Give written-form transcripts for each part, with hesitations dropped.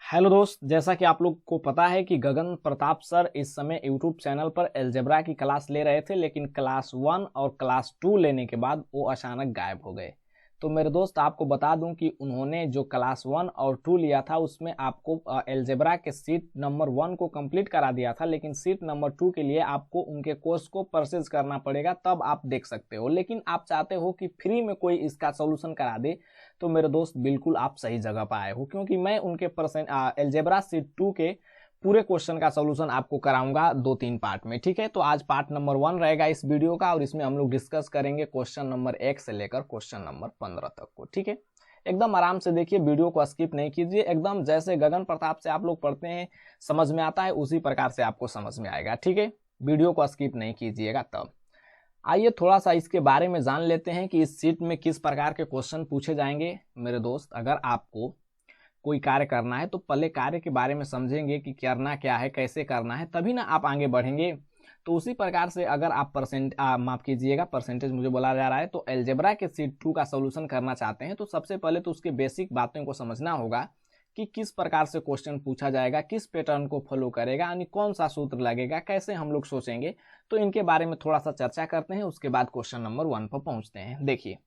Hello दोस्त, जैसा कि आप लोग को पता है कि गगन प्रताप सर इस समय यूट्यूब चैनल पर अलजेब्रा की क्लास ले रहे थे, लेकिन क्लास 1 और क्लास 2 लेने के बाद वो अचानक गायब हो गए। तो मेरे दोस्त आपको बता दूं कि उन्होंने जो क्लास 1 और 2 लिया था उसमें आपको अलजेब्रा के सीट नंबर 1 को कंप्लीट करा दिया था, लेकिन सीट नंबर 2 के लिए आपको उनके कोर्स को परचेज करना पड़ेगा, तब आप देख सकते हो। लेकिन आप चाहते हो कि फ्री में कोई इसका सोल्यूशन करा दे, तो मेरे दोस्त बिल्कुल आप सही जगह पर आए हो, क्योंकि मैं उनके अलजेब्रा सीट 2 के पूरे क्वेश्चन का सॉल्यूशन आपको कराऊंगा 2-3 पार्ट में। ठीक है, तो आज पार्ट नंबर 1 रहेगा इस वीडियो का, और इसमें हम लोग डिस्कस करेंगे क्वेश्चन नंबर 1 से लेकर क्वेश्चन नंबर 15 तक को। ठीक है, एकदम आराम से देखिए, वीडियो को स्किप नहीं कीजिए। एकदम जैसे गगन प्रताप से आप लोग पढ़ते हैं समझ में आता है, उसी प्रकार से आपको समझ में आएगा। ठीक है, वीडियो को स्किप नहीं कीजिएगा। तब आइए थोड़ा सा इसके बारे में जान लेते हैं कि इस सीट में किस प्रकार के क्वेश्चन पूछे जाएंगे। मेरे दोस्त, अगर आपको कोई कार्य करना है तो पहले कार्य के बारे में समझेंगे कि करना क्या है, कैसे करना है, तभी ना आप आगे बढ़ेंगे। तो उसी प्रकार से अगर आप माफ कीजिएगा, परसेंटेज मुझे बोला जा रहा है, तो अलजेब्रा के सीट 2 का सोल्यूशन करना चाहते हैं तो सबसे पहले तो उसके बेसिक बातों को समझना होगा कि किस प्रकार से क्वेश्चन पूछा जाएगा, किस पैटर्न को फॉलो करेगा, यानी कौन सा सूत्र लगेगा, कैसे हम लोग सोचेंगे। तो इनके बारे में थोड़ा सा चर्चा करते हैं, उसके बाद क्वेश्चन नंबर 1 पर पहुंचते हैं। देखिए,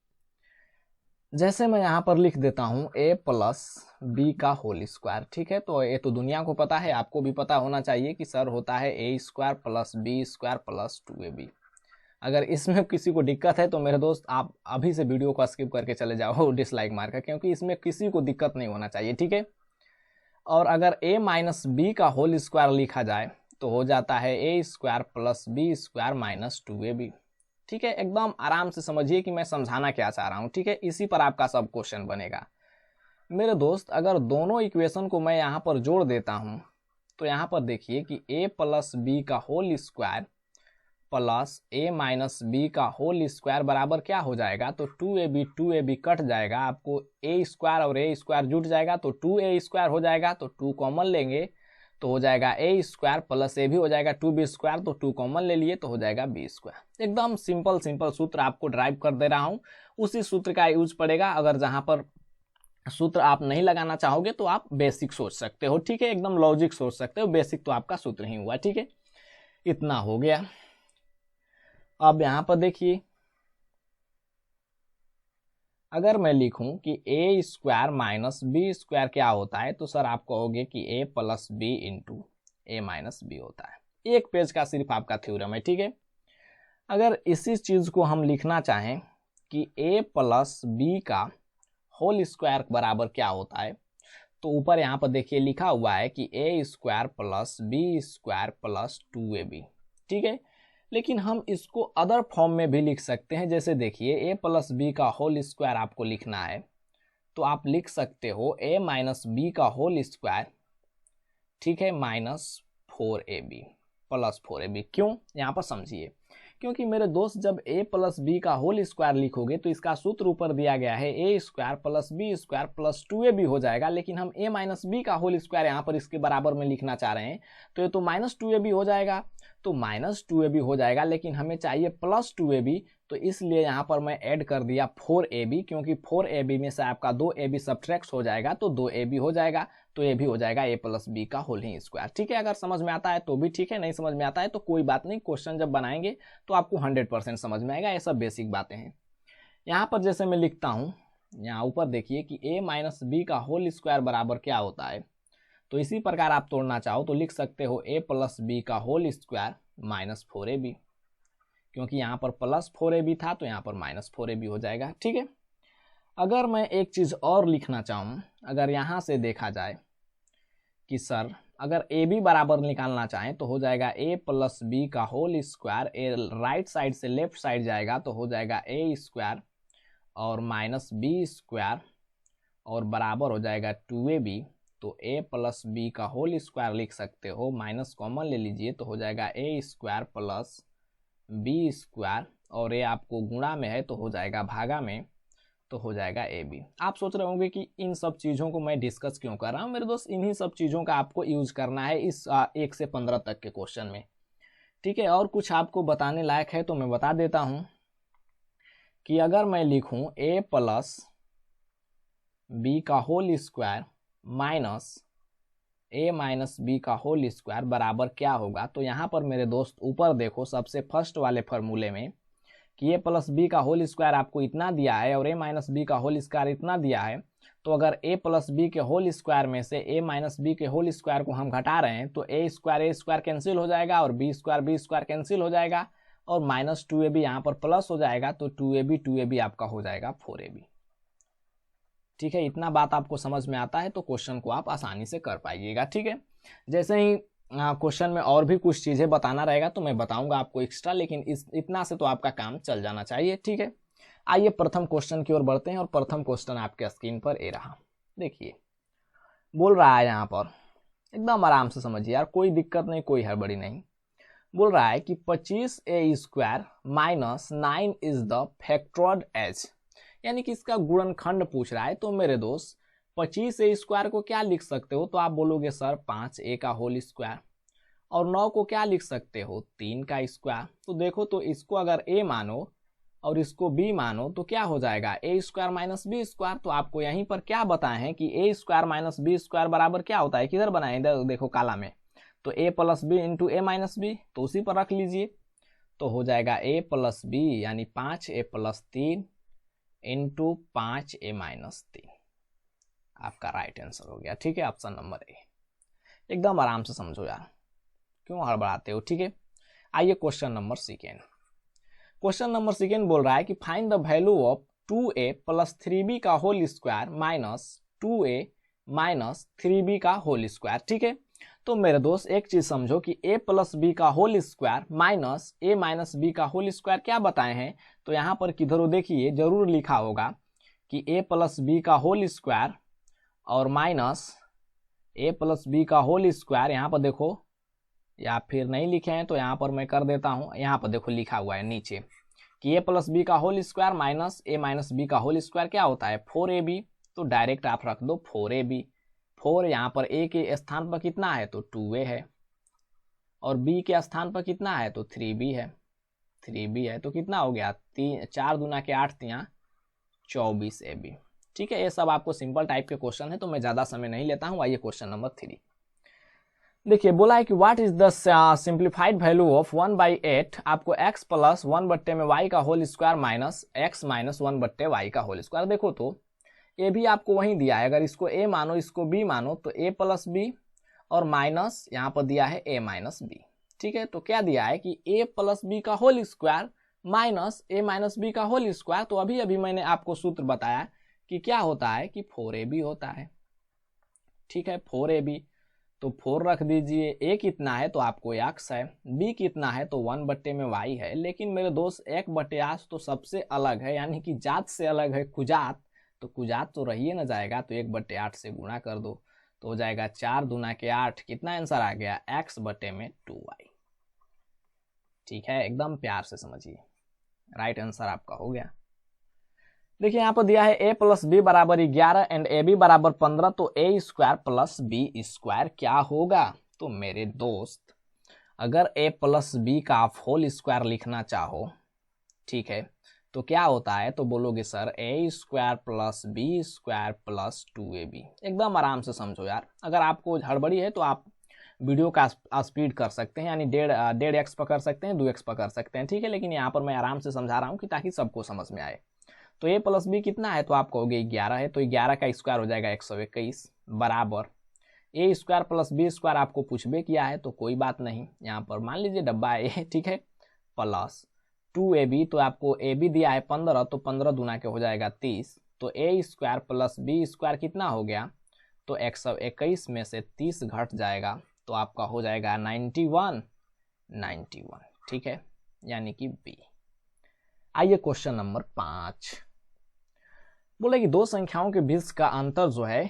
जैसे मैं यहाँ पर लिख देता हूँ a प्लस बी का होल स्क्वायर। ठीक है, तो ये तो दुनिया को पता है, आपको भी पता होना चाहिए कि सर होता है a square plus B square plus 2ab। अगर इसमें किसी को दिक्कत है तो मेरे दोस्त आप अभी से वीडियो को स्किप करके चले जाओ डिसलाइक मार कर, क्योंकि इसमें किसी को दिक्कत नहीं होना चाहिए। ठीक है, और अगर a माइनस बी का होल स्क्वायर लिखा जाए तो हो जाता है a square plus B square minus 2ab। ठीक है, एकदम आराम से समझिए कि मैं समझाना क्या चाह रहा हूं। ठीक है, इसी पर आपका सब क्वेश्चन बनेगा। मेरे दोस्त, अगर दोनों इक्वेशन को मैं यहाँ पर जोड़ देता हूं तो यहाँ पर देखिए कि a प्लस बी का whole square plus a minus B का होल स्क्वायर बराबर क्या हो जाएगा, तो 2ab कट जाएगा, आपको a स्क्वायर और a स्क्वायर जुट जाएगा तो 2a स्क्वायर हो जाएगा, तो 2 कॉमन लेंगे तो हो जाएगा a स्क्वायर प्लस a भी हो जाएगा 2b स्क्वायर, तो 2 कॉमन ले लिए तो हो जाएगा b स्क्वायर। एकदम सिंपल सूत्र आपको ड्राइव कर दे रहा हूं, उसी सूत्र का यूज पड़ेगा। अगर जहां पर सूत्र आप नहीं लगाना चाहोगे तो आप बेसिक सोच सकते हो। ठीक है, एकदम लॉजिक सोच सकते हो, बेसिक तो आपका सूत्र ही हुआ। ठीक है, इतना हो गया। अब यहां पर देखिए, अगर मैं लिखूं कि a square minus B square क्या होता है, तो सर आप कहोगे कि a plus B into A minus B होता है। एक पेज का सिर्फ आपका थ्योरम है। ठीक है, अगर इसी चीज को हम लिखना चाहें कि a प्लस बी का होल स्क्वायर बराबर क्या होता है, तो ऊपर यहाँ पर देखिए लिखा हुआ है कि a square plus B square plus 2ab। ठीक है, लेकिन हम इसको अदर फॉर्म में भी लिख सकते हैं। जैसे देखिए, a प्लस बी का होल स्क्वायर आपको लिखना है तो आप लिख सकते हो a माइनस बी का होल स्क्वायर, ठीक है, माइनस 4ab प्लस 4ab। क्यों, यहाँ पर समझिए, क्योंकि मेरे दोस्त जब a प्लस बी का होल स्क्वायर लिखोगे तो इसका सूत्र ऊपर दिया गया है a square plus B square plus 2ab हो जाएगा, लेकिन हम a माइनस बी का होल स्क्वायर यहाँ पर इसके बराबर में लिखना चाह रहे हैं तो ये तो माइनस 2ab हो जाएगा, तो माइनस 2ab हो जाएगा, लेकिन हमें चाहिए प्लस 2ab, तो इसलिए यहाँ पर मैं ऐड कर दिया 4ab, क्योंकि 4ab में से आपका 2ab सब्ट्रैक्ट हो जाएगा तो 2ab हो जाएगा, तो ये भी हो जाएगा a प्लस बी का होल ही स्क्वायर। ठीक है, अगर समझ में आता है तो भी ठीक है, नहीं समझ में आता है तो कोई बात नहीं, क्वेश्चन जब बनाएंगे तो आपको 100% समझ में आएगा। ये सब बेसिक बातें हैं। यहाँ पर जैसे मैं लिखता हूँ, यहाँ ऊपर देखिए कि a माइनस बी का होल स्क्वायर बराबर क्या होता है, तो इसी प्रकार आप तोड़ना चाहो तो लिख सकते हो a प्लस बी का होल स्क्वायर माइनस 4ab, क्योंकि यहाँ पर प्लस 4ab था तो यहाँ पर माइनस 4ab हो जाएगा। ठीक है, अगर मैं एक चीज और लिखना चाहूँ, अगर यहाँ से देखा जाए कि सर अगर ए बी बराबर निकालना चाहें तो हो जाएगा a प्लस बी का होल स्क्वायर, ए राइट साइड से लेफ्ट साइड जाएगा तो हो जाएगा a स्क्वायर और माइनस बी स्क्वायर और बराबर हो जाएगा 2ab, तो a प्लस बी का होल स्क्वायर लिख सकते हो, माइनस कॉमन ले लीजिए तो हो जाएगा a square plus B square, और ये आपको गुणा में है तो हो जाएगा भागा में, तो हो जाएगा ab। आप सोच रहे होंगे कि इन सब चीज़ों को मैं डिस्कस क्यों कर रहा हूँ। मेरे दोस्त, इन्हीं सब चीज़ों का आपको यूज करना है इस 1 से 15 तक के क्वेश्चन में। ठीक है, और कुछ आपको बताने लायक है तो मैं बता देता हूँ कि अगर मैं लिखूँ a प्लस बी का होल स्क्वायर माइनस ए माइनस बी का होल स्क्वायर बराबर क्या होगा। तो यहाँ पर मेरे दोस्त ऊपर देखो सबसे फर्स्ट वाले फॉर्मूले में कि ए प्लस बी का होल स्क्वायर आपको इतना दिया है और ए माइनस बी का होल स्क्वायर इतना दिया है। तो अगर ए प्लस बी के होल स्क्वायर में से ए माइनस बी के होल स्क्वायर को हम घटा रहे हैं तो ए स्क्वायर कैंसिल हो जाएगा और बी स्क्वायर कैंसिल हो जाएगा और माइनस 2ab यहाँ पर प्लस हो जाएगा तो 2ab आपका हो जाएगा 4ab। ठीक है, इतना बात आपको समझ में आता है तो क्वेश्चन को आप आसानी से कर पाइएगा। ठीक है, जैसे ही क्वेश्चन में और भी कुछ चीजें बताना रहेगा तो मैं बताऊंगा आपको एक्स्ट्रा, लेकिन इतना से तो आपका काम चल जाना चाहिए। ठीक है, आइए प्रथम क्वेश्चन की ओर बढ़ते हैं और प्रथम क्वेश्चन आपके स्क्रीन पर ए रहा। देखिए बोल रहा है यहाँ पर, एकदम आराम से समझिए यार, कोई दिक्कत नहीं, कोई हड़बड़ी नहीं। बोल रहा है कि 25a square minus 9 is the factored as, यानी कि इसका गुणनखंड पूछ रहा है। तो मेरे दोस्त 25a स्क्वायर को क्या लिख सकते हो, तो आप बोलोगे सर 5a का होल स्क्वायर, और 9 को क्या लिख सकते हो 3 का स्क्वायर। तो देखो तो इसको अगर a मानो और इसको b मानो तो क्या हो जाएगा a square minus b square. तो आपको यहीं पर क्या बताए हैं कि a square minus b square बराबर क्या होता है, किधर बनाए, इधर देखो काला में, तो a plus B into A minus B, तो उसी पर रख लीजिए। तो हो जाएगा a प्लस बी यानी 5a plus 3 into 5a minus 3, आपका राइट आंसर हो गया। ठीक है, ऑप्शन नंबर ए। एकदम आराम से समझो यार, क्यों हड़बड़ाते हो। ठीक है, आइए question number second. Question number second बोल रहा है कि find the value of 2a plus 3b का whole square minus 2a minus 3b का होल स्क्वायर। ठीक है, तो मेरे दोस्त एक चीज समझो कि a प्लस बी का whole square minus a minus B का होल स्क्वायर क्या बताए हैं। तो यहाँ पर किधर देखिए जरूर लिखा होगा कि a प्लस बी का होल स्क्वायर और माइनस a प्लस बी का होल स्क्वायर, यहाँ पर देखो, या फिर नहीं लिखे हैं तो यहाँ पर मैं कर देता हूँ। यहाँ पर देखो लिखा हुआ है नीचे कि a प्लस बी का whole square minus a minus B का होल स्क्वायर क्या होता है 4ab। तो डायरेक्ट आप रख दो 4ab। 4 यहाँ पर a के स्थान पर कितना है तो 2a है, और b के स्थान पर कितना है तो 3b है, तो कितना हो गया 4 दूना के 8 यहाँ 24ab। ठीक है, ये सब आपको सिंपल टाइप के क्वेश्चन है तो मैं ज्यादा समय नहीं लेता हूँ। आइए क्वेश्चन नंबर 3। देखिए बोला है कि what is the simplified value of 1/8, आपको x प्लस 1/में y का whole square minus x minus 1/y का होल स्क्वायर। देखो तो ये भी आपको वही दिया है, अगर इसको a मानो इसको b मानो तो a प्लस बी और माइनस यहाँ पर दिया है a माइनस बी। ठीक है, तो क्या दिया है कि a प्लस बी का whole square minus a minus B का होल स्क्वायर। तो अभी अभी मैंने आपको सूत्र बताया कि क्या होता है कि 4ab होता है। ठीक है, 4ab, तो 4 रख दीजिए। a कितना है तो आपको x है, b कितना है तो 1/में y है। लेकिन मेरे दोस्त 1/8 तो सबसे अलग है, यानी कि जात से अलग है कुजात, तो कुजात तो रहिए ना जाएगा, तो 1/8 से गुणा कर दो तो हो जाएगा 4 दूना के 8, कितना आंसर आ गया x/में 2y। ठीक है, एकदम प्यार से समझिए, राइट आंसर आपका हो गया। देखिए यहाँ पर दिया है a प्लस बी बराबर 11 एंड ए बी बराबर 15, तो a square plus B square क्या होगा। तो मेरे दोस्त अगर a प्लस बी का आप होल स्क्वायर लिखना चाहो, ठीक है, तो क्या होता है, तो बोलोगे sir a square plus B square plus 2ab। एकदम आराम से समझो यार, अगर आपको हड़बड़ी है तो आप वीडियो का स्पीड कर सकते हैं, यानी 1.5x पकड़ सकते हैं, 2x पकड़ सकते हैं। ठीक है, लेकिन यहाँ पर मैं आराम से समझा रहा हूँ कि ताकि सबको समझ में आए। तो a प्लस बी कितना है तो आप कहोगे 11 है, तो 11 का स्क्वायर हो जाएगा 121 बराबर a square plus B square आपको पूछबे किया है तो कोई बात नहीं, यहाँ पर मान लीजिए डब्बा a, ठीक है, प्लस 2ab, तो आपको ab दिया है 15, तो 15 दूना के हो जाएगा 30, तो a square plus B square कितना हो गया तो 121 में से 30 घट जाएगा तो आपका हो जाएगा 91। ठीक है, यानी कि b। आइए क्वेश्चन नंबर 5। बोले कि दो संख्याओं के बीच का अंतर जो है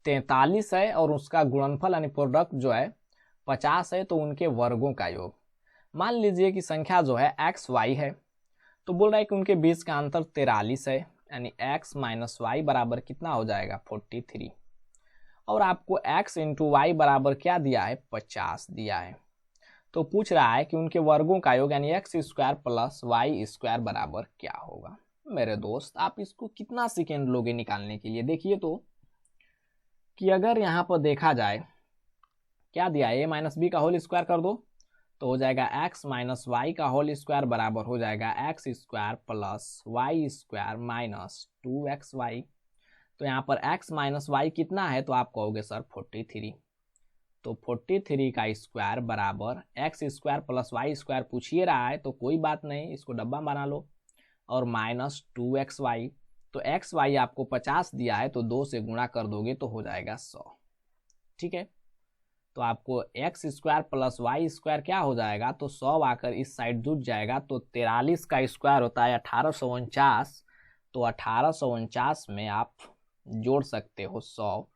43 है और उसका गुणनफल यानी प्रोडक्ट जो है 50 है, तो उनके वर्गों का योग। मान लीजिए कि संख्या जो है एक्स वाई है, तो बोल रहा है कि उनके बीच का अंतर 43 है, यानी x माइनस वाई बराबर कितना हो जाएगा 43, और आपको x इंटू वाई बराबर क्या दिया है 50 दिया है। तो पूछ रहा है कि उनके वर्गों का योग यानी X square plus Y square बराबर क्या होगा। मेरे दोस्त आप इसको कितना सेकेंड लोगे निकालने के लिए। देखिए तो कि अगर यहाँ पर देखा जाए क्या दिया है, a माइनस बी का होल स्क्वायर कर दो तो हो जाएगा x माइनस वाई का होल स्क्वायर बराबर हो जाएगा X square plus Y square minus 2xy। तो यहाँ पर x माइनस वाई कितना है तो आप कहोगे सर 43। तो 43 का स्क्वायर बराबर X square plus Y square पूछिए रहा है तो कोई बात नहीं, इसको डब्बा बना लो, और माइनस 2xy। तो xy आपको 50 दिया है तो 2 से गुणा कर दोगे तो हो जाएगा 100। ठीक है, तो आपको X square plus Y square क्या हो जाएगा, तो 100 आकर इस साइड जुट जाएगा। तो 43 का स्क्वायर होता है 1849। तो 1849 में आप जोड़ सकते हो 100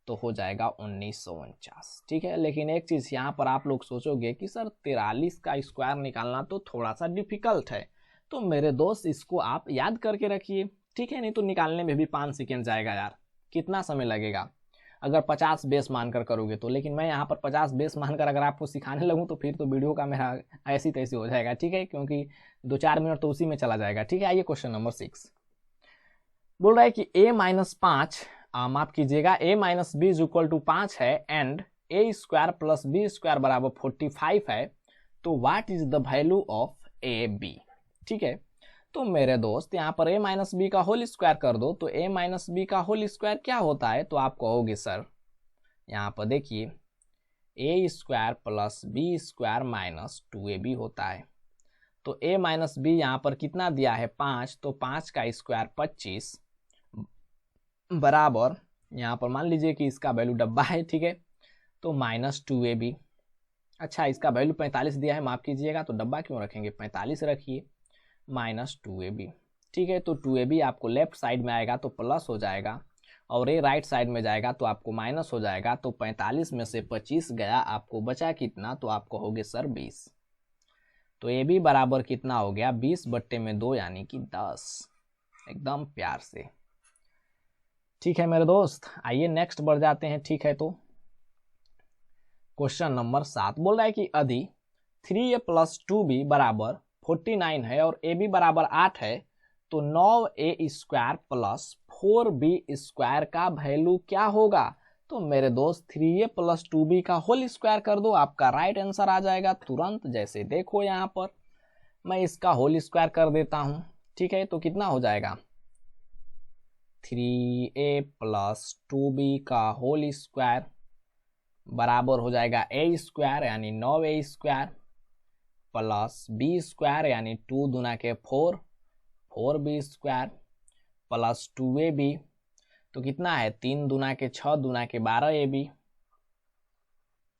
तो हो जाएगा 1949। ठीक है, लेकिन एक चीज यहाँ पर आप लोग सोचोगे कि सर 43 का स्क्वायर निकालना तो थोड़ा सा डिफिकल्ट है, तो मेरे दोस्त इसको आप याद करके रखिए। ठीक है, नहीं तो निकालने में भी 5 सेकेंड जाएगा यार, कितना समय लगेगा अगर 50 बेस मानकर करोगे तो। लेकिन मैं यहाँ पर 50 बेस मानकर अगर आपको सिखाने लगूँ तो फिर तो वीडियो का मेरा ऐसी तैसी हो जाएगा। ठीक है, क्योंकि 2-4 मिनट तो उसी में चला जाएगा। ठीक है, आइए क्वेश्चन नंबर 6 बोल रहा है कि a माइनस 5 माफ कीजिएगा a minus B is equal to 5 है and a square plus B square बराबर 45 है, तो what is the value of A B. ठीक है, तो मेरे दोस्त यहाँ पर a माइनस बी का होल स्क्वायर कर दो तो a माइनस बी का होल स्क्वायर क्या होता है, तो आप कहोगे सर यहाँ पर देखिए a square plus B square minus 2ab होता है। तो a माइनस बी यहाँ पर कितना दिया है 5, तो 5 का स्क्वायर 25 बराबर यहाँ पर मान लीजिए कि इसका वैल्यू डब्बा है। ठीक है, तो माइनस 2ab। अच्छा, इसका वैल्यू 45 दिया है, माफ कीजिएगा, तो डब्बा क्यों रखेंगे, 45 रखिए माइनस 2ab। ठीक है, तो 2ab आपको लेफ्ट साइड में आएगा तो प्लस हो जाएगा और ए राइट साइड में जाएगा तो आपको माइनस हो जाएगा। तो 45 में से 25 गया, आपको बचा कितना, तो आप कहोगे सर 20। तो ए बी बराबर कितना हो गया 20/2 यानी कि 10, एकदम प्यार से। ठीक है मेरे दोस्त, आइए नेक्स्ट बढ़ जाते हैं। ठीक है, तो क्वेश्चन नंबर 7 बोल रहा है कि यदि 3a प्लस 2b बराबर 49 है और ab बराबर 8 है तो 9a square plus 4b square का वैल्यू क्या होगा। तो मेरे दोस्त 3a प्लस 2b का होल स्क्वायर कर दो, आपका राइट आंसर आ जाएगा तुरंत। जैसे देखो यहाँ पर मैं इसका होल स्क्वायर कर देता हूं। ठीक है, तो कितना हो जाएगा 3a प्लस 2b का होल स्क्वायर बराबर हो जाएगा a स्क्वायर यानी 9a square plus b square यानी 2 दूना के 4, 4b स्क्वायर प्लस 2ab। तो कितना है 3 दूना के 6 दूना के 12ab।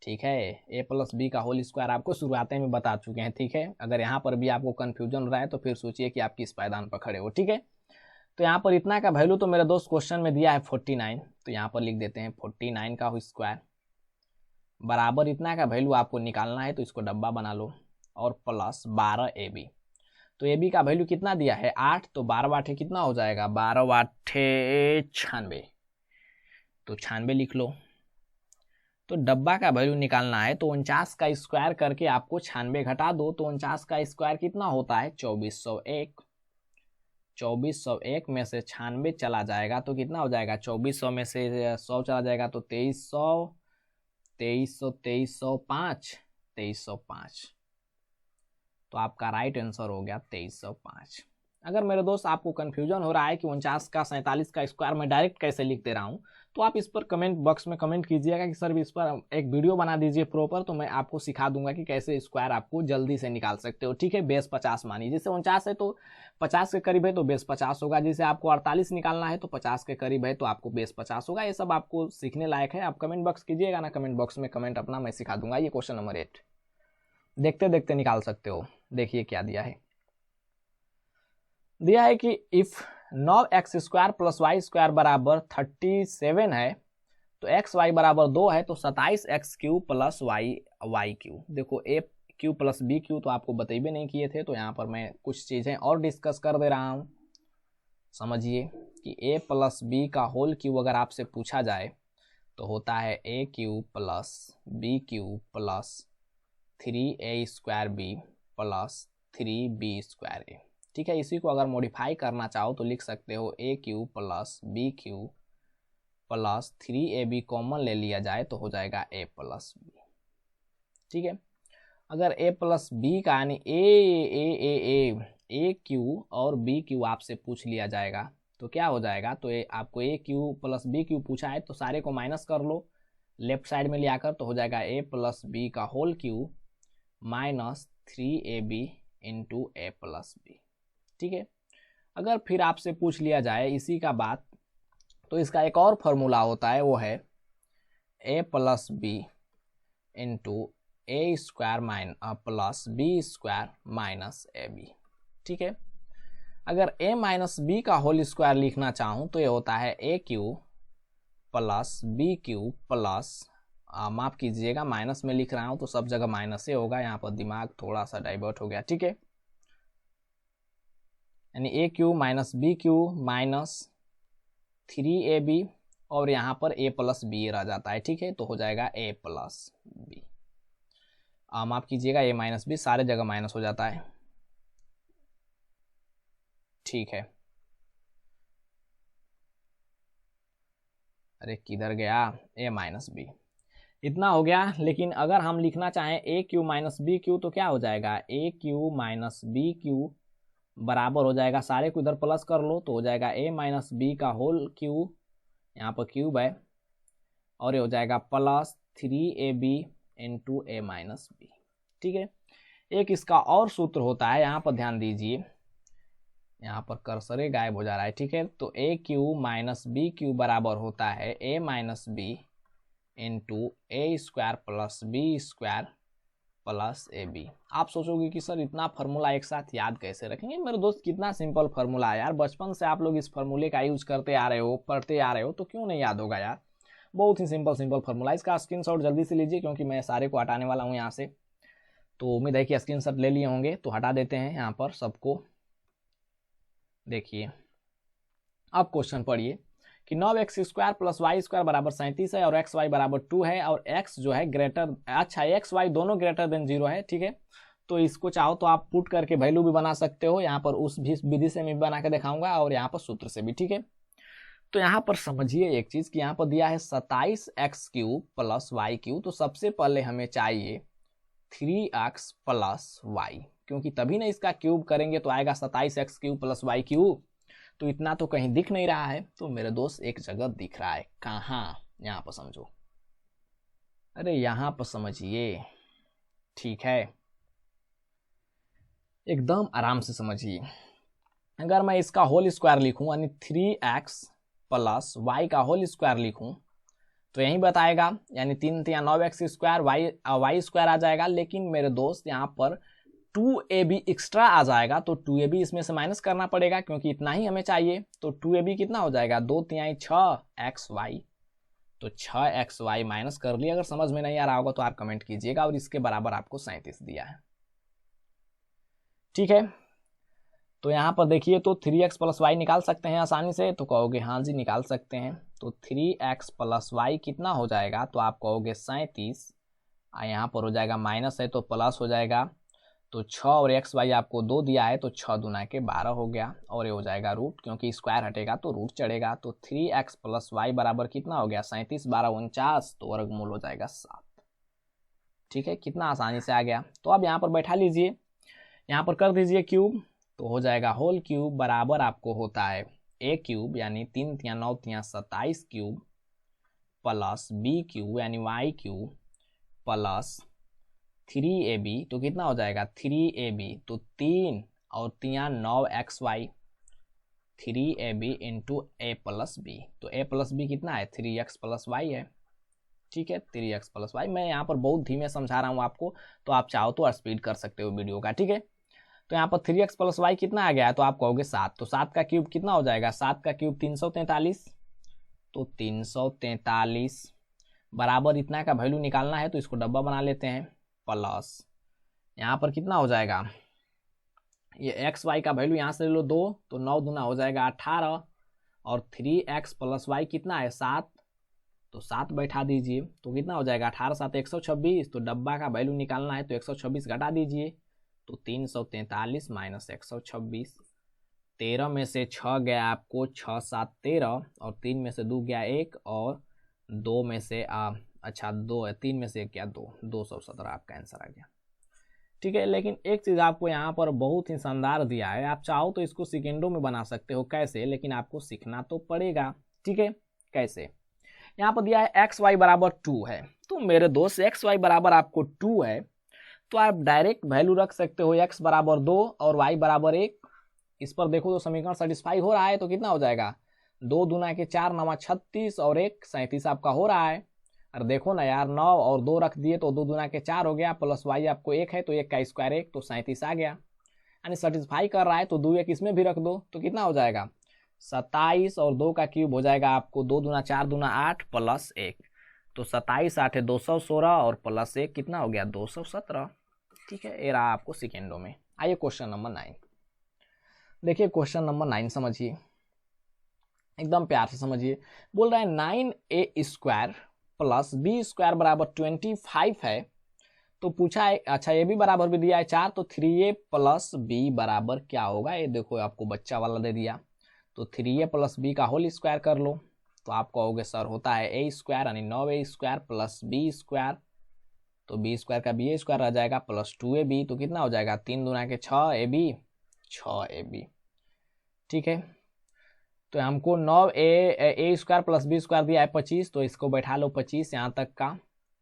ठीक है, a प्लस बी का होल स्क्वायर आपको शुरुआत में बता चुके हैं। ठीक है, अगर यहाँ पर भी आपको कंफ्यूजन हो रहा है तो फिर सोचिए कि आप किस पायदान पर खड़े हो। ठीक है, तो यहाँ पर इतना का वैल्यू तो मेरे दोस्त क्वेश्चन में दिया है 49, तो यहाँ पर लिख देते हैं 49 का स्क्वायर बराबर इतना का वैल्यू आपको निकालना है तो इसको डब्बा बना लो और प्लस 12ab। तो ab का वैल्यू कितना दिया है 8, तो 12 कितना हो जाएगा 12 96, तो 96 लिख लो। तो डब्बा का वैल्यू निकालना है तो 49 का स्क्वायर करके आपको 96 घटा दो, तो 49 का स्क्वायर कितना होता है 2401। 2401 में से 96 चला जाएगा तो कितना हो जाएगा 2400 में से 100 चला जाएगा तो 2300, 2300, 2305, 2305। तो आपका राइट आंसर हो गया 2305। अगर मेरे दोस्त आपको कंफ्यूजन हो रहा है कि 49 का 47 का स्क्वायर मैं डायरेक्ट कैसे लिख दे रहा हूं, तो आप इस पर कमेंट बॉक्स में कमेंट कीजिएगा कि सर इस पर एक वीडियो बना दीजिए प्रॉपर, तो मैं आपको सिखा दूंगा कि कैसे स्क्वायर आपको जल्दी से निकाल सकते हो। ठीक है, बेस 50 मानिए, जैसे 49 है तो 50 के करीब है तो बेस 50 होगा, जैसे आपको 48 निकालना है तो 50 के करीब है तो आपको बेस 50 होगा। ये सब आपको सीखने लायक है, आप कमेंट बॉक्स कीजिएगा ना, कमेंट बॉक्स में कमेंट अपना मैं सिखा दूंगा। ये क्वेश्चन नंबर 8 देखते देखते निकाल सकते हो। देखिए क्या दिया है, दिया है कि if 9x square plus Y square बराबर 37 है तो एक्स वाई बराबर 2 है तो 27x Q plus Y cube. देखो A cube plus B cube तो आपको बतेबे नहीं किए थे, तो यहाँ पर मैं कुछ चीजें और डिस्कस कर दे रहा हूँ। समझिए कि ए प्लस बी का होल क्यू अगर आपसे पूछा जाए तो होता है a cube plus B cube plus 3a square b plus 3b square a. ठीक है, इसी को अगर मॉडिफाई करना चाहो तो लिख सकते हो a cube plus B cube plus 3ab common ले लिया जाए तो हो जाएगा a प्लस बी। ठीक है, अगर a प्लस बी का यानी ए क्यू और बी क्यू आपसे पूछ लिया जाएगा तो क्या हो जाएगा, तो आपको ए क्यू प्लस बी क्यू पूछा है तो सारे को माइनस कर लो लेफ्ट साइड में ले आकर, तो हो जाएगा a प्लस बी का whole cube minus 3ab into a plus b. ठीक है, अगर फिर आपसे पूछ लिया जाए इसी का बात तो इसका एक और फॉर्मूला होता है, वो है a plus B into A square plus B square minus A B. ठीक है, अगर a माइनस बी का होल स्क्वायर लिखना चाहूँ तो ये होता है a cube plus B cube plus माफ कीजिएगा माइनस में लिख रहा हूँ तो सब जगह माइनस ही होगा, यहाँ पर दिमाग थोड़ा सा डाइवर्ट हो गया। ठीक है, यानी a cube minus b cube minus 3ab और यहाँ पर a प्लस बी रह जाता है। ठीक है, तो हो जाएगा a प्लस बी, माफ कीजिएगा a माइनस बी सारे जगह माइनस हो जाता है। ठीक है, अरे किधर गया, a माइनस बी इतना हो गया। लेकिन अगर हम लिखना चाहें ए क्यू माइनस बी क्यू तो क्या हो जाएगा, ए क्यू माइनस बी क्यू बराबर हो जाएगा, सारे को इधर प्लस कर लो तो हो जाएगा a माइनस बी का होल क्यू, यहाँ पर क्यूब है, और ये हो जाएगा plus 3ab into A minus B. ठीक है, एक इसका और सूत्र होता है, यहाँ पर ध्यान दीजिए, यहाँ पर कर्सर गायब हो जा रहा है। ठीक है, तो a cube minus b cube बराबर होता है ए माइनस बी इंटू ए square plus B square plus ए बी। आप सोचोगे कि सर इतना फार्मूला एक साथ याद कैसे रखेंगे। मेरे दोस्त कितना सिंपल फार्मूला है यार, बचपन से आप लोग इस फार्मूले का यूज करते आ रहे हो, पढ़ते आ रहे हो, तो क्यों नहीं याद होगा यार। बहुत ही सिंपल फार्मूला, इसका स्क्रीनशॉट जल्दी से लीजिए क्योंकि मैं सारे को हटाने वाला हूँ यहाँ से। तो उम्मीद है कि स्क्रीनशॉट ले लिए होंगे, तो हटा देते हैं यहाँ पर सबको। देखिए अब क्वेश्चन पढ़िए कि 9x square plus Y square बराबर 37 है और एक्स वाई बराबर 2 है और x जो है ग्रेटर, अच्छा एक्स वाई दोनों ग्रेटर देन 0 है। ठीक है, तो इसको चाहो तो आप पुट करके वैल्यू भी बना सकते हो, यहाँ पर उस भी विधि से मैं बना के दिखाऊंगा और यहाँ पर सूत्र से भी। ठीक है, तो यहाँ पर समझिए एक चीज कि यहाँ पर दिया है 27x cube plus Y cube, तो सबसे पहले हमें चाहिए 3x प्लस वाई, क्योंकि तभी ना इसका क्यूब करेंगे तो आएगा 27x cube plus Y cube. तो इतना तो कहीं दिख नहीं रहा है, तो मेरे दोस्त एक जगह दिख रहा है, कहाँ, यहाँ पर समझो, अरे यहाँ पर समझिए। ठीक है, एकदम आराम से समझिए। अगर मैं इसका होल स्क्वायर लिखूं यानी 3x प्लस वाई का होल स्क्वायर लिखूं तो यही बताएगा, यानी 3 या 9x स्क्वायर वाई स्क्वायर आ जाएगा। लेकिन मेरे दोस्त यहाँ पर 2ab एक्स्ट्रा आ जाएगा, तो 2ab इसमें से माइनस करना पड़ेगा क्योंकि इतना ही हमें चाहिए। तो 2ab कितना हो जाएगा, 2 तिहाई 6xy, तो 6xy माइनस कर लिया। अगर समझ में नहीं आ रहा होगा तो आप कमेंट कीजिएगा, और इसके बराबर आपको 37 दिया है। ठीक है, तो यहाँ पर देखिए तो 3x प्लस वाई निकाल सकते हैं आसानी से, तो कहोगे हाँ जी निकाल सकते हैं। तो 3x प्लस वाई कितना हो जाएगा, तो आप कहोगे 37, यहाँ पर हो जाएगा माइनस है तो प्लस हो जाएगा, तो 6 और एक्स वाई आपको 2 दिया है तो 6 दूना के 12 हो गया, और ये हो जाएगा रूट, क्योंकि स्क्वायर हटेगा तो रूट चढ़ेगा। तो 3x प्लस वाई बराबर कितना हो गया, 37 12 49, तो वर्गमूल हो जाएगा 7। ठीक है, कितना आसानी से आ गया। तो अब यहाँ पर बैठा लीजिए, यहाँ पर कर दीजिए क्यूब, तो हो जाएगा होल क्यूब बराबर आपको होता है ए क्यूब यानी 3 तिया 9 तिया 27 क्यूब प्लस बी क्यूब यानी वाई क्यूब प्लस 3ab, तो कितना हो जाएगा 3ab, तो 3 और 3 9xy 3ab into a plus B, तो a प्लस बी कितना है 3x प्लस वाई है। ठीक है, 3x प्लस वाई। मैं यहाँ पर बहुत धीमे समझा रहा हूँ आपको, तो आप चाहो तो स्पीड कर सकते हो वीडियो का। ठीक है, तो यहाँ पर 3x प्लस वाई कितना आ गया है, तो आप कहोगे 7, तो 7 का क्यूब कितना हो जाएगा, 7 का क्यूब 343, तो 343 बराबर इतना का वैल्यू निकालना है तो इसको डब्बा बना लेते हैं, प्लस यहाँ पर कितना हो जाएगा, ये एक्स वाई का वैल्यू यहाँ से ले लो 2, तो 9 दूना हो जाएगा 18, और 3x प्लस वाई कितना है 7, तो 7 बैठा दीजिए, तो कितना हो जाएगा 18 7 126, तो डब्बा का वैल्यू निकालना है तो 126 घटा दीजिए, तो 343 माइनस 126, 13 में से 6 गया आपको 6 7 13, और 3 में से 2 गया 1, और 2 में से अच्छा 2 है, 3 में से क्या 2, 217 आपका आंसर आ गया। ठीक है, लेकिन एक चीज़ आपको यहाँ पर बहुत ही शानदार दिया है, आप चाहो तो इसको सेकेंडों में बना सकते हो, कैसे, लेकिन आपको सीखना तो पड़ेगा। ठीक है, कैसे, यहाँ पर दिया है एक्स वाई बराबर 2 है, तो मेरे दोस्त एक्स वाई बराबर आपको 2 है, तो आप डायरेक्ट वैल्यू रख सकते हो एक्स बराबर 2 और वाई बराबर 1। इस पर देखो तो समीकरण सेटिस्फाई हो रहा है, तो कितना हो जाएगा, 2 दूना के 4 9 36 और 1 37 आपका हो रहा है। और देखो ना यार, 9 और 2 रख दिए तो 2 दूना के 4 हो गया, प्लस वाई आपको 1 है तो 1 का स्क्वायर 1, तो 37 आ गया, यानी सेटिस्फाई कर रहा है, तो 2 1 इसमें भी रख दो तो कितना हो जाएगा 27, और 2 का क्यूब हो जाएगा आपको 2 दूना 4 दूना 8 प्लस 1, तो 27 8 216 और प्लस 1 कितना हो गया 217। ठीक है, ये रहा आपको सेकेंडों में। आइए क्वेश्चन नंबर 9, देखिए क्वेश्चन नंबर 9 समझिए, एकदम प्यार से समझिए। बोल रहा है 9a square plus B square बराबर 25 है, तो पूछा है, अच्छा ए बी बराबर भी दिया है 4, तो 3a प्लस बी बराबर क्या होगा, ये देखो आपको बच्चा वाला दे दिया, तो 3a प्लस बी का होल स्क्वायर कर लो, तो आप कहोगे सर होता है ए स्क्वायर, यानी 9a square plus B square, तो बी स्क्वायर का बी स्क्वायर रह जाएगा प्लस 2ab, तो कितना हो जाएगा 3 दूना के 6ab 6ab। ठीक है, तो हमको 9a square plus B square दिया है 25, तो इसको बैठा लो 25 यहाँ तक का,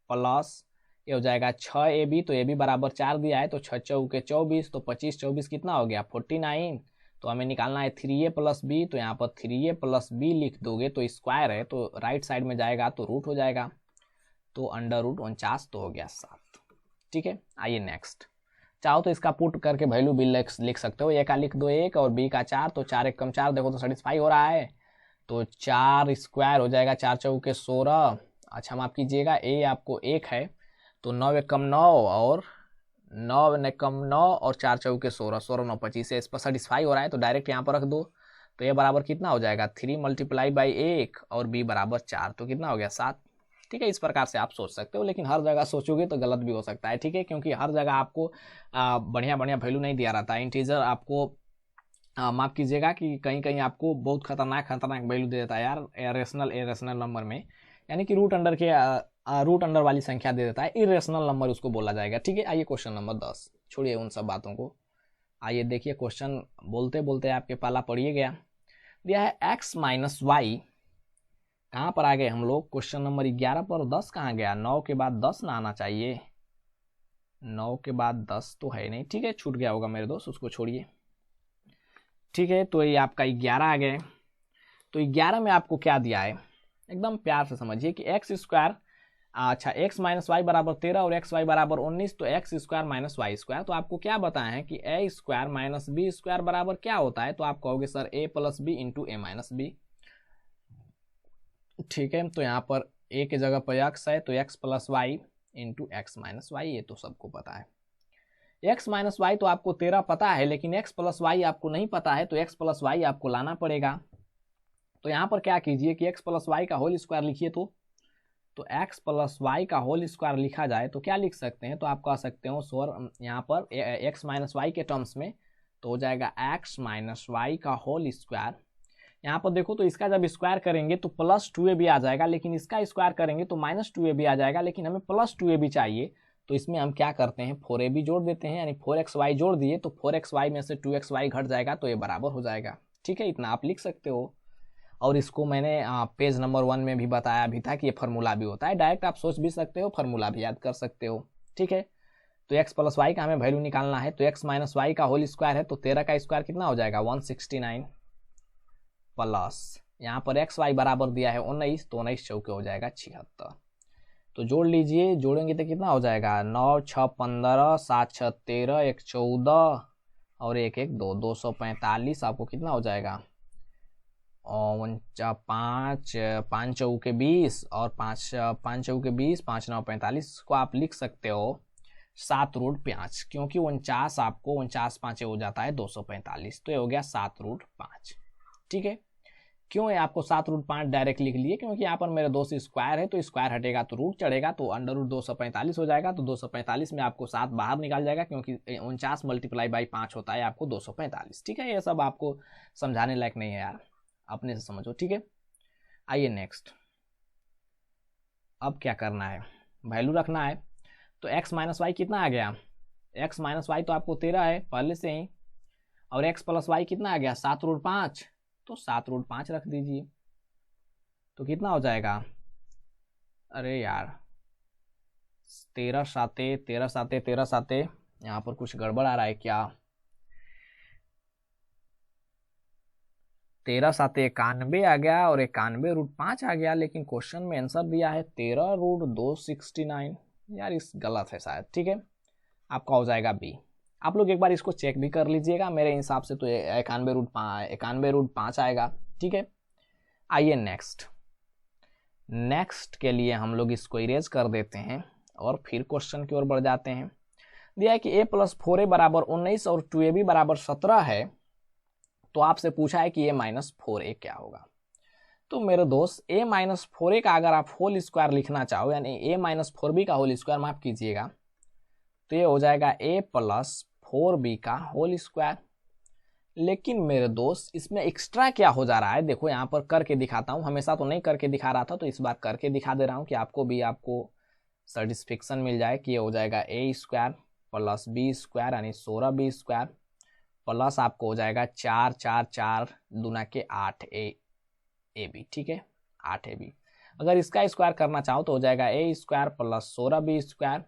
प्लस ये हो जाएगा 6ab, तो ab बराबर 4 दिया है, तो 6 चौके 24, तो 25 24 कितना हो गया 49, तो हमें निकालना है 3a प्लस बी, तो यहाँ पर 3a प्लस बी लिख दोगे तो स्क्वायर है, तो राइट साइड में जाएगा तो रूट हो जाएगा, तो अंडर रूट 49, तो हो गया 7। ठीक है, आइए नेक्स्ट, चाहो तो इसका पुट करके वैल्यू भी लिख सकते हो, ए का लिख दो 1 और बी का 4, तो 4 1 कम 4, देखो तो सेटिस्फाई हो रहा है, तो 4 स्क्वायर हो जाएगा 4 चौके 16, अच्छा माफ कीजिएगा ए आपको 1 है, तो 9 1 कम 9 और 9 ने कम 9 और 4 चौके 16 16 9 25 है, इस पर सेटिस्फाई हो रहा है, तो डायरेक्ट यहाँ पर रख दो, तो ये बराबर कितना हो जाएगा 3 मल्टीप्लाई बाई 1 और बी बराबर 4, तो कितना हो गया 7। ठीक है, इस प्रकार से आप सोच सकते हो, लेकिन हर जगह सोचोगे तो गलत भी हो सकता है। ठीक है, क्योंकि हर जगह आपको बढ़िया बढ़िया वैल्यू नहीं दिया रहता है, इंटीजर आपको माफ कीजिएगा कि कहीं कहीं आपको बहुत खतरनाक वैल्यू दे देता है यार, इरेशनल नंबर में, यानी कि रूट अंडर वाली संख्या दे देता है, इरेशनल नंबर उसको बोला जाएगा। ठीक है, आइए क्वेश्चन नंबर 10, छोड़िए उन सब बातों को, आइए देखिए क्वेश्चन, बोलते बोलते आपके पाला पड़िए गया, दिया है x माइनस वाई, कहाँ पर आ गए हम लोग, क्वेश्चन नंबर 11 पर, 10 कहाँ गया, 9 के बाद 10 ना आना चाहिए, 9 के बाद 10 तो है नहीं, ठीक है छूट गया होगा मेरे दोस्त, उसको छोड़िए। ठीक है, तो ये आपका 11 आ गए, तो 11 में आपको क्या दिया है, एकदम प्यार से समझिए कि एक्स स्क्वायर, अच्छा एक्स माइनस वाई बराबर 13 और एक्स वाई बराबर 19, तो X square minus Y square, तो आपको क्या बताया है कि A square minus B square बराबर क्या होता है, तो आप कहोगे sir A plus B into A minus B. ठीक है, तो यहाँ पर ए के जगह पर एक्स है, तो X plus Y into X minus Y, ये तो सबको पता है। एक्स माइनस वाई तो आपको 13 पता है, लेकिन एक्स प्लस वाई आपको नहीं पता है, तो एक्स प्लस वाई आपको लाना पड़ेगा। तो यहाँ पर क्या कीजिए कि एक्स प्लस वाई का होल स्क्वायर लिखिए, तो एक्स प्लस वाई का होल स्क्वायर लिखा जाए तो क्या लिख सकते हैं, तो आप कह सकते हो सर यहाँ पर एक्स माइनस वाई के टर्म्स में, तो हो जाएगा एक्स माइनस वाई का होल स्क्वायर। यहाँ पर देखो तो इसका जब स्क्वायर करेंगे तो प्लस 2ab आ जाएगा, लेकिन इसका स्क्वायर करेंगे तो माइनस 2ab आ जाएगा, लेकिन हमें प्लस 2ab चाहिए, तो इसमें हम क्या करते हैं 4ab जोड़ देते हैं, यानी 4xy जोड़ दिए तो 4xy में से 2xy घट जाएगा, तो ये बराबर हो जाएगा। ठीक है, इतना आप लिख सकते हो, और इसको मैंने पेज नंबर 1 में भी बताया भी था कि ये फार्मूला भी होता है, डायरेक्ट आप सोच भी सकते हो, फार्मूला भी याद कर सकते हो। ठीक है, तो एक्स प्लस वाई का हमें वैल्यू निकालना है, तो एक्स माइनस वाई का होल स्क्वायर है, तो 13 का स्क्वायर कितना हो जाएगा 169, प्लस यहाँ पर एक्स वाई बराबर दिया है 19, तो 19 चौके हो जाएगा 76, तो जोड़ लीजिए, जोड़ेंगे तो कितना हो जाएगा 9 6 15 7 6 13 1 14 और 1 1 2 245, आपको कितना हो जाएगा 5 चौके 20 और 5 चौके 20 5 9 45 को आप लिख सकते हो 7√5, क्योंकि 49 आपको 49 5 हो जाता है 245, तो ये हो गया 7√5। ठीक है, क्यों है आपको 7√5 डायरेक्ट लिख लिए, क्योंकि यहाँ पर मेरे दोस्त स्क्वायर है, तो स्क्वायर हटेगा तो रूट चढ़ेगा, तो √245 हो जाएगा। तो 245 में आपको 7 बाहर निकाल जाएगा, क्योंकि 49 मल्टीप्लाई बाई 5 होता है आपको 245। ठीक है, ये सब आपको समझाने लायक नहीं है यार, अपने से समझो। ठीक है, आइए नेक्स्ट। अब क्या करना है, वैल्यू रखना है। तो x माइनस वाई कितना आ गया, x माइनस वाई तो आपको 13 है पहले से ही, और x प्लस वाई कितना आ गया 7√5, तो 7√5 रख दीजिए, तो कितना हो जाएगा, अरे यार 13 साते 13 साते 13 साते, यहाँ पर कुछ गड़बड़ आ रहा है क्या, 13 साते 91 आ गया और 91√5 आ गया, लेकिन क्वेश्चन में आंसर दिया है 13√269, यार इस गलत है शायद। ठीक है, आपका हो जाएगा बी। आप लोग एक बार इसको चेक भी कर लीजिएगा, मेरे हिसाब से तो 91√5 आएगा। ठीक है, आइए नेक्स्ट। नेक्स्ट के लिए हम लोग इसको इरेज कर देते हैं और फिर क्वेश्चन की ओर बढ़ जाते हैं। दिया है कि a + 4a = 19 और 2ab = 17 है, तो आपसे पूछा है कि a - 4a क्या होगा। तो मेरे दोस्त a - 4a का अगर आप होल स्क्वायर लिखना चाहो, यानी a - 4b का होल स्क्वायर माफ कीजिएगा, तो ये हो जाएगा a + 4b का होल स्क्वायर। लेकिन मेरे दोस्त इसमें एक्स्ट्रा क्या हो जा रहा है, देखो यहाँ पर करके दिखाता हूँ, हमेशा तो नहीं करके दिखा रहा था, तो इस बार करके दिखा दे रहा हूँ कि आपको सेटिस्फेक्शन मिल जाए कि ये हो जाएगा a² + b² यानी 16b² प्लस आपको हो जाएगा 4 4 4 दूना के 8 ab। ठीक है, 8 ab। अगर इसका स्क्वायर करना चाहो तो हो जाएगा a² + 16b²,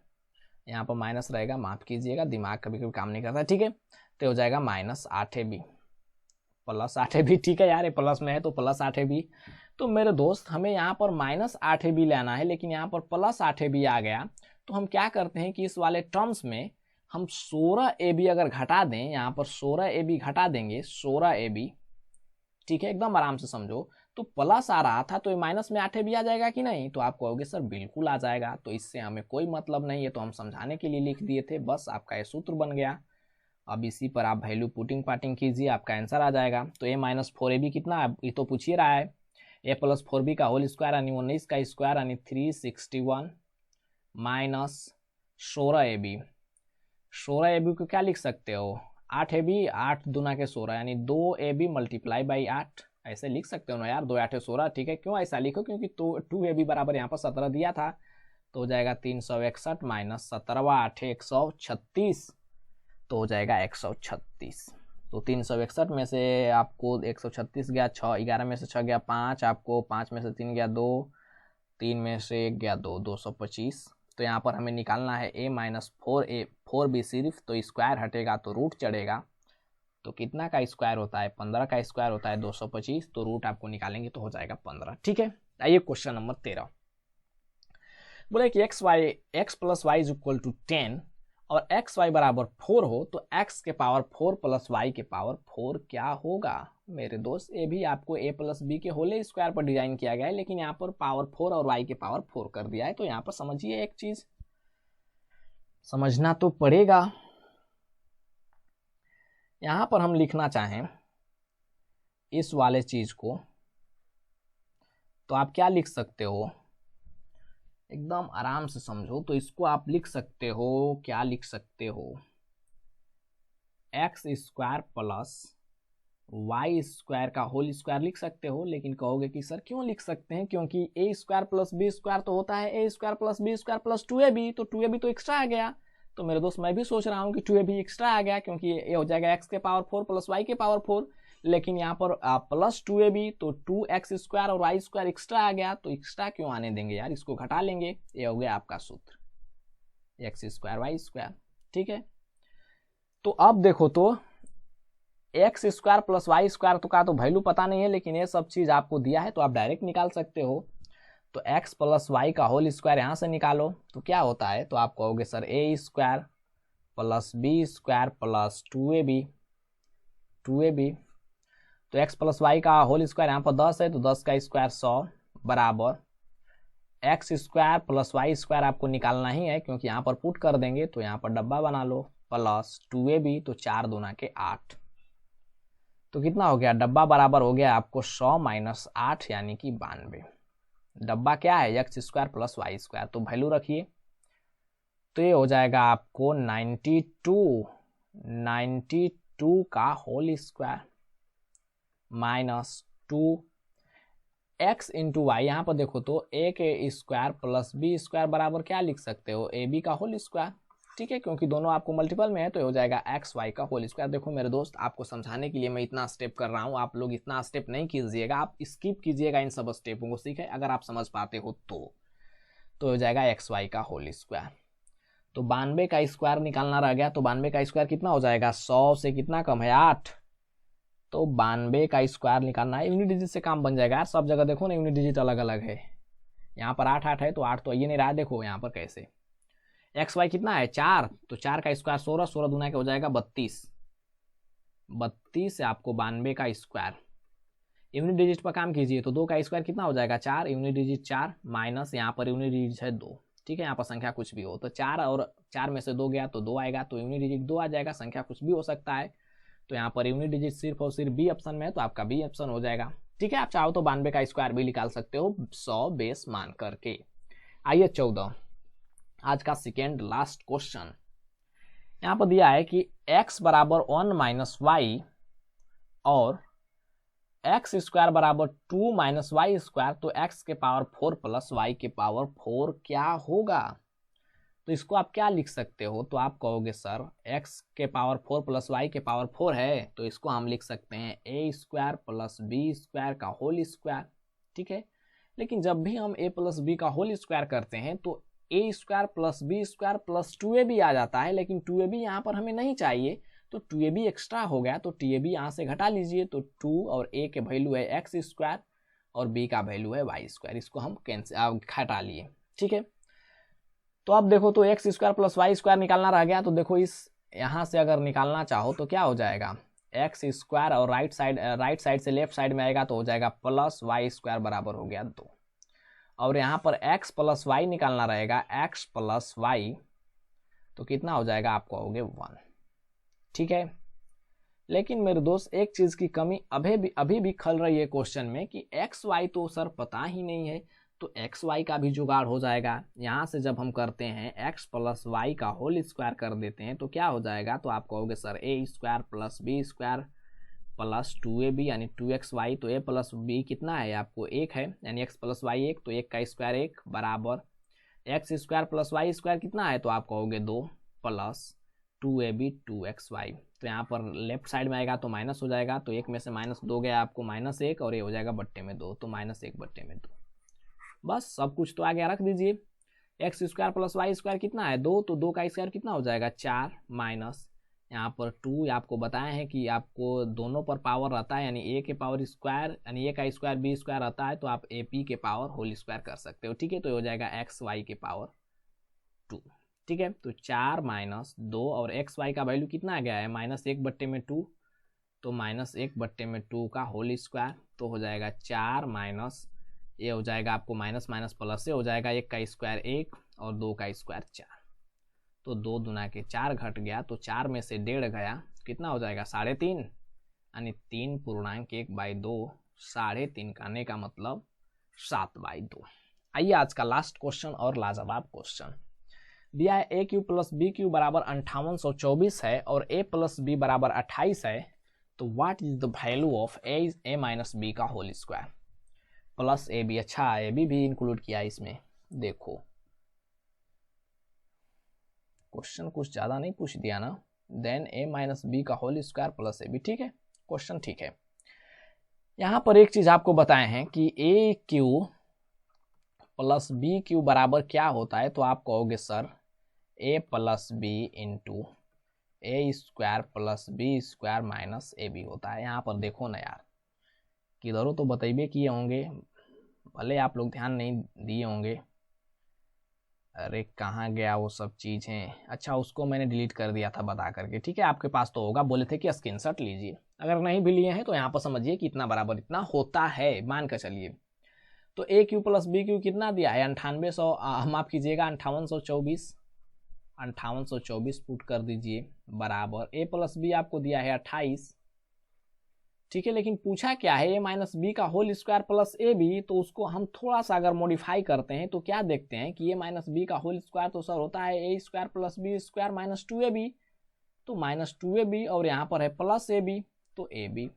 यहाँ पर माइनस रहेगा, माफ कीजिएगा, दिमाग कभी कभी काम नहीं करता। ठीक है, तो हो जाएगा -8ab + 8ab। ठीक है यार, ये प्लस में है तो +8ab। तो मेरे दोस्त हमें यहाँ पर -8ab लेना है, लेकिन यहाँ पर +8ab आ गया, तो हम क्या करते हैं कि इस वाले टर्म्स में हम 16ab अगर घटा दें, यहाँ पर 16ab घटा देंगे, 16ab। ठीक है, एकदम आराम से समझो। तो प्लस आ रहा था तो ये माइनस में 8ab आ जाएगा कि नहीं, तो आप कहोगे सर बिल्कुल आ जाएगा, तो इससे हमें कोई मतलब नहीं है, तो हम समझाने के लिए लिख दिए थे, बस आपका ये सूत्र बन गया। अब इसी पर आप वैल्यू पुटिंग पाटिंग कीजिए, आपका आंसर आ जाएगा। तो a - 4ab कितना, ये तो पूछ ही रहा है, a + 4b का होल स्क्वायर यानी 19 का स्क्वायर यानी 361 - 16ab। 16ab को क्या लिख सकते हो, 8ab, 8 दूना के 16 यानी 2ab × 8, ऐसे लिख सकते हो ना यार, 2 8 16। ठीक है, क्यों ऐसा लिखो, क्योंकि तो 2ab बराबर यहाँ पर 17 दिया था, तो हो जाएगा 361 - 17 8 136, तो हो जाएगा 136। तो 361 में से आपको 136 गया, 6 11 में से 6 गया 5, आपको 5 में से 3 गया 2, 3 में से 1 गया 2, 225। तो यहाँ पर हमें निकालना है a - 4b सिर्फ, तो स्क्वायर हटेगा तो रूट चढ़ेगा, तो कितना का स्क्वायर होता है, 15 का स्क्वायर होता है 225, तो रूट आपको निकालेंगे तो हो जाएगा 15। ठीक है, आइए क्वेश्चन नंबर 13। बोले कि x + y = 10 और xy = 4 हो, तो x के पावर 4 + y के पावर 4 क्या होगा। मेरे दोस्त ये भी आपको a + b के होल स्क्वायर पर डिजाइन किया गया है, लेकिन यहाँ पर पावर 4 और y के पावर 4 कर दिया है। तो यहाँ पर समझिए, एक चीज समझना तो पड़ेगा, यहाँ पर हम लिखना चाहें इस वाले चीज को, तो आप क्या लिख सकते हो, एकदम आराम से समझो, तो इसको आप लिख सकते हो, क्या लिख सकते हो, x² + y² का होल स्क्वायर लिख सकते हो। लेकिन कहोगे कि सर क्यों लिख सकते हैं, क्योंकि a² + b² तो होता है a² + b² + 2ab, तो 2ab तो एक्स्ट्रा आ गया। तो मेरे दोस्त मैं भी सोच रहा हूँ कि 2ab एक्स्ट्रा आ गया, क्योंकि ये हो जाएगा x के पावर 4 + y के पावर 4, लेकिन यहाँ पर +2ab, तो 2x² और y² एक्स्ट्रा आ गया, तो एक्स्ट्रा क्यों आने देंगे यार, इसको घटा लेंगे, ये हो गया आपका सूत्र x² y²। ठीक है, तो अब देखो, तो x² + y² तो का तो वैल्यू पता नहीं है, लेकिन ये सब चीज आपको दिया है तो आप डायरेक्ट निकाल सकते हो। तो x + y का होल स्क्वायर यहाँ से निकालो, तो क्या होता है, तो आप कहोगे सर a² + b² + 2ab। तो x + y का होल स्क्वायर यहाँ पर 10 है, तो 10 का स्क्वायर 100 बराबर x² + y² आपको निकालना ही है, क्योंकि यहाँ पर पुट कर देंगे, तो यहाँ पर डब्बा बना लो, +2ab, तो 4 दूना के 8। तो कितना हो गया, डब्बा बराबर हो गया आपको 100 माइनस 8 यानी कि 92। डब्बा क्या है, X square plus Y square, तो वैल्यू रखिए। तो ये हो जाएगा आपको 92 का whole square minus 2x into Y. यहाँ पर देखो तो ए के स्क्वायर प्लस बी स्क्वायर बराबर क्या लिख सकते हो, ए बी का होल स्क्वायर। ठीक है, क्योंकि दोनों आपको मल्टीपल में है तो हो जाएगा एक्स वाई का होल स्क्वायर। देखो मेरे दोस्त, आपको समझाने के लिए मैं इतना स्टेप कर रहा हूँ, आप लोग इतना स्टेप नहीं कीजिएगा, आप स्किप कीजिएगा इन सब स्टेपों को, ठीक है, अगर आप समझ पाते हो तो हो जाएगा एक्स वाई का होल स्क्वायर। तो 92 का स्क्वायर निकालना रह गया, तो 92 का स्क्वायर कितना हो जाएगा, 100 से कितना कम है 8, तो 92 का स्क्वायर निकालना है। यूनिट डिजिट से काम बन जाएगा यार, सब जगह देखो ना यूनिट डिजिट अलग अलग है। यहाँ पर 8 8 है तो 8 तो ये नहीं रहा, देखो यहाँ पर कैसे। एक्स वाई कितना है 4, तो 4 का स्क्वायर 16, 16 दूना के हो जाएगा 32, 32 से आपको 92 का स्क्वायर। यूनिट डिजिट पर काम कीजिए तो 2 का स्क्वायर कितना हो जाएगा 4, यूनिट डिजिट 4 माइनस यहाँ पर यूनिट डिजिट है 2। ठीक है, यहाँ पर संख्या कुछ भी हो, तो 4 और 4 में से 2 गया तो 2 आएगा, तो यूनिट डिजिट 2 आ जाएगा, संख्या कुछ भी हो सकता है। तो यहाँ पर यूनिट डिजिट सिर्फ और सिर्फ बी ऑप्शन में है, तो आपका बी ऑप्शन हो जाएगा। ठीक है, आप चाहो तो 92 का स्क्वायर भी निकाल सकते हो 100 बेस मान करके। आइए 14, आज का सेकेंड लास्ट क्वेश्चन। यहाँ पर दिया है कि x बराबर 1 माइनस वाई और एक्स स्क्वायर बराबर 2 माइनस वाई स्क्वायर, तो x के पावर 4 प्लस वाई के पावर 4 क्या होगा। तो इसको आप क्या लिख सकते हो, तो आप कहोगे सर x के पावर 4 प्लस वाई के पावर 4 है, तो इसको हम लिख सकते हैं a square plus B square का होल स्क्वायर। ठीक है, लेकिन जब भी हम a प्लस बी का होल स्क्वायर करते हैं तो a square plus B square plus 2ab आ जाता है, लेकिन 2ab यहाँ पर हमें नहीं चाहिए, तो 2ab एक्स्ट्रा हो गया, तो tab यहाँ से घटा लीजिए, तो 2 और a के वैल्यू है एक्स स्क्वायर और b का वैल्यू है वाई स्क्वायर, इसको हम कैंसिल घटा लिए। ठीक है, तो अब देखो तो X square plus Y square निकालना रह गया, तो देखो इस यहाँ से अगर निकालना चाहो तो क्या हो जाएगा, एक्स स्क्वायर और राइट साइड से लेफ्ट साइड में आएगा तो हो जाएगा प्लस वाई स्क्वायर बराबर हो गया 2, और यहाँ पर x प्लस वाई निकालना रहेगा, x प्लस वाई तो कितना हो जाएगा, आपको होगे 1। ठीक है, लेकिन मेरे दोस्त एक चीज की कमी अभी भी खल रही है क्वेश्चन में कि एक्स वाई तो सर पता ही नहीं है, तो एक्स वाई का भी जुगाड़ हो जाएगा। यहाँ से जब हम करते हैं एक्स प्लस वाई का होल स्क्वायर कर देते हैं तो क्या हो जाएगा, तो आप कहोगे sir a square plus B square plus 2ab यानी 2xy, तो a प्लस b कितना है आपको 1 है, यानी x प्लस वाई 1, तो 1 का स्क्वायर 1 बराबर X square plus Y square कितना है, तो आप कहोगे 2 प्लस 2ab 2xy। तो यहाँ पर लेफ्ट साइड में आएगा तो माइनस हो जाएगा, तो 1 में से माइनस 2 गया आपको -1 और ये हो जाएगा बट्टे में 2, तो -1 बट्टे में 2। बस सब कुछ तो आगे रख दीजिए। X square plus Y square कितना है 2, तो 2 का स्क्वायर कितना हो जाएगा 4 माइनस यहाँ पर 2, आपको बताए हैं कि आपको दोनों पर पावर रहता है, यानी ए के पावर स्क्वायर यानी ए का स्क्वायर बी स्क्वायर रहता है, तो आप ए पी के पावर होल स्क्वायर कर सकते हो। ठीक है, तो ये हो जाएगा एक्स वाई के पावर 2। ठीक है, तो 4 माइनस 2 और एक्स वाई का वैल्यू कितना आ गया है -1 बट्टे में 2, तो -1 बट्टे में 2 का होल स्क्वायर, तो हो जाएगा 4 माइनस ये हो जाएगा आपको माइनस माइनस प्लस से हो जाएगा 1 का स्क्वायर 1 और 2 का स्क्वायर 4, तो 2 दूना के 4 घट गया, तो 4 में से 1.5 गया, कितना हो जाएगा 3.5, यानी 3.1/2, 3.5 करने का मतलब 7/2। आइए आज का लास्ट क्वेश्चन और लाजवाब क्वेश्चन दिया है a cube plus B cube बराबर 5824 है और a प्लस बी बराबर 28 है, तो what is the value of a minus B का होल स्क्वायर प्लस ए बी। अच्छा, ए बी भी इंक्लूड किया इसमें। देखो क्वेश्चन कुछ ज़्यादा नहीं पूछ दिया ना, देन ए माइनस बी का whole square plus A B. ठीक है, क्वेश्चन ठीक है। यहाँ पर एक चीज़ आपको बताए हैं कि A cube plus B cube बराबर क्या होता है, तो आप कहोगे sir A plus B into A square plus B square minus A B होता है। यहाँ पर देखो ना यार, किधरों तो बतेबे किए होंगे, भले आप लोग ध्यान नहीं दिए होंगे। अरे कहाँ गया वो सब चीज़ें, अच्छा उसको मैंने डिलीट कर दिया था बता करके। ठीक है, आपके पास तो होगा, बोले थे कि स्क्रीनशॉट लीजिए, अगर नहीं भी लिए हैं तो यहाँ पर समझिए कि इतना बराबर इतना होता है, मान कर चलिए। तो a cube plus B Q कितना दिया है 9800, माफ कीजिएगा 5824 पुट कर दीजिए बराबर ए प्लस बी आपको दिया है 28। ठीक है। लेकिन पूछा क्या है, ए माइनस बी का होल स्क्वायर प्लस ए बी, तो उसको हम थोड़ा सा अगर मॉडिफाई करते हैं तो क्या देखते हैं कि ए माइनस बी का होल स्क्वायर तो सर होता है a square plus B square minus 2ab, तो माइनस 2ab और यहाँ पर है प्लस ए बी, तो ए बी।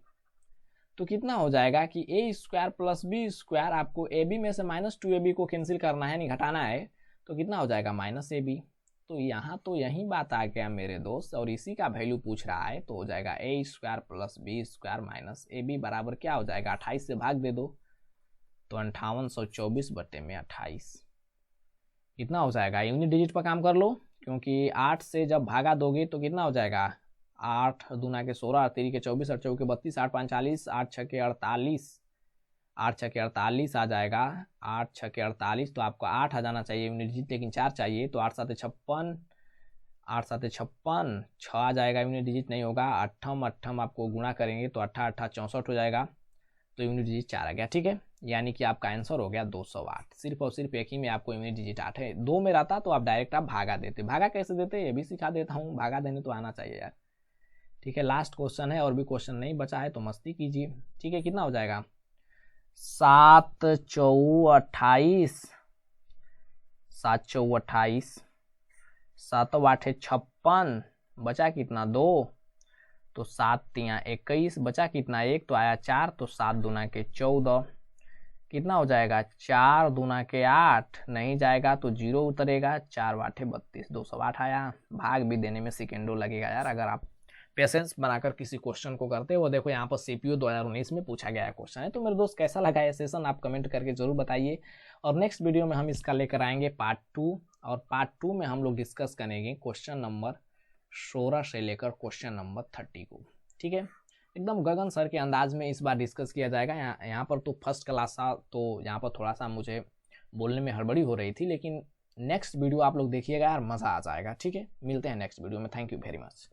तो कितना हो जाएगा कि A square plus B square, आपको ए बी में से माइनस 2ab को कैंसिल करना है, नहीं घटाना है, तो कितना हो जाएगा माइनस ए बी। तो यहाँ तो यही बात आ गया मेरे दोस्त, और इसी का वैल्यू पूछ रहा है, तो हो जाएगा a square plus B square minus A b बराबर क्या हो जाएगा, 28 से भाग दे दो, तो 5824 बटे में 28 कितना हो जाएगा, यूनिट डिजिट पर काम कर लो, क्योंकि 8 से जब भागा दोगे तो कितना हो जाएगा, 8 दूना के 16, 8 3 के 24, 8 4 के 32, 8 5 40, 8 6 के 48, 8 6 के 48 आ जाएगा, 8 6 के 48, तो आपको 8 आ जाना चाहिए यूनिट डिजिट, लेकिन 4 चाहिए, तो 8 7 56, 8 7 56, 6 आ जाएगा यूनिट डिजिट नहीं होगा, 8 आपको गुणा करेंगे तो 8 8 64 हो जाएगा, तो यूनिट डिजिट 4 आ गया। ठीक है, यानी कि आपका आंसर हो गया 208। सिर्फ और सिर्फ एक ही में आपको यूनिट डिजिट 8 है, 2 में रहता तो आप डायरेक्ट आप भागा देते। भागा कैसे देते ये भी सिखा देता हूँ, भागा देने तो आना चाहिए यार। ठीक है, लास्ट क्वेश्चन है, और भी क्वेश्चन नहीं बचा है तो मस्ती कीजिए। ठीक है, कितना हो जाएगा, 7 4 28, 7 4 28, 7 8 56, बचा कितना 2, तो 7 3 21, बचा कितना 1, तो आया 4, तो 7 दूना के 14, कितना हो जाएगा 4 दूना के 8, नहीं जाएगा तो 0 उतरेगा, 4 8 32, 208 आया। भाग भी देने में सेकेंडों लगेगा यार, अगर आप पेशेंस बनाकर किसी क्वेश्चन को करते हो। देखो यहाँ पर सीपीयू 2019 में पूछा गया क्वेश्चन है। तो मेरे दोस्त कैसा लगा ये सेशन आप कमेंट करके जरूर बताइए, और नेक्स्ट वीडियो में हम इसका लेकर आएंगे पार्ट 2, और पार्ट 2 में हम लोग डिस्कस करेंगे क्वेश्चन नंबर 16 से लेकर क्वेश्चन नंबर 30 को। ठीक है, एकदम गगन सर के अंदाज में इस बार डिस्कस किया जाएगा। यहाँ पर तो फर्स्ट क्लास था, तो यहाँ पर थोड़ा सा मुझे बोलने में हड़बड़ी हो रही थी, लेकिन नेक्स्ट वीडियो आप लोग देखिएगा यार, मज़ा आ जाएगा। ठीक है, मिलते हैं नेक्स्ट वीडियो में, थैंक यू वेरी मच।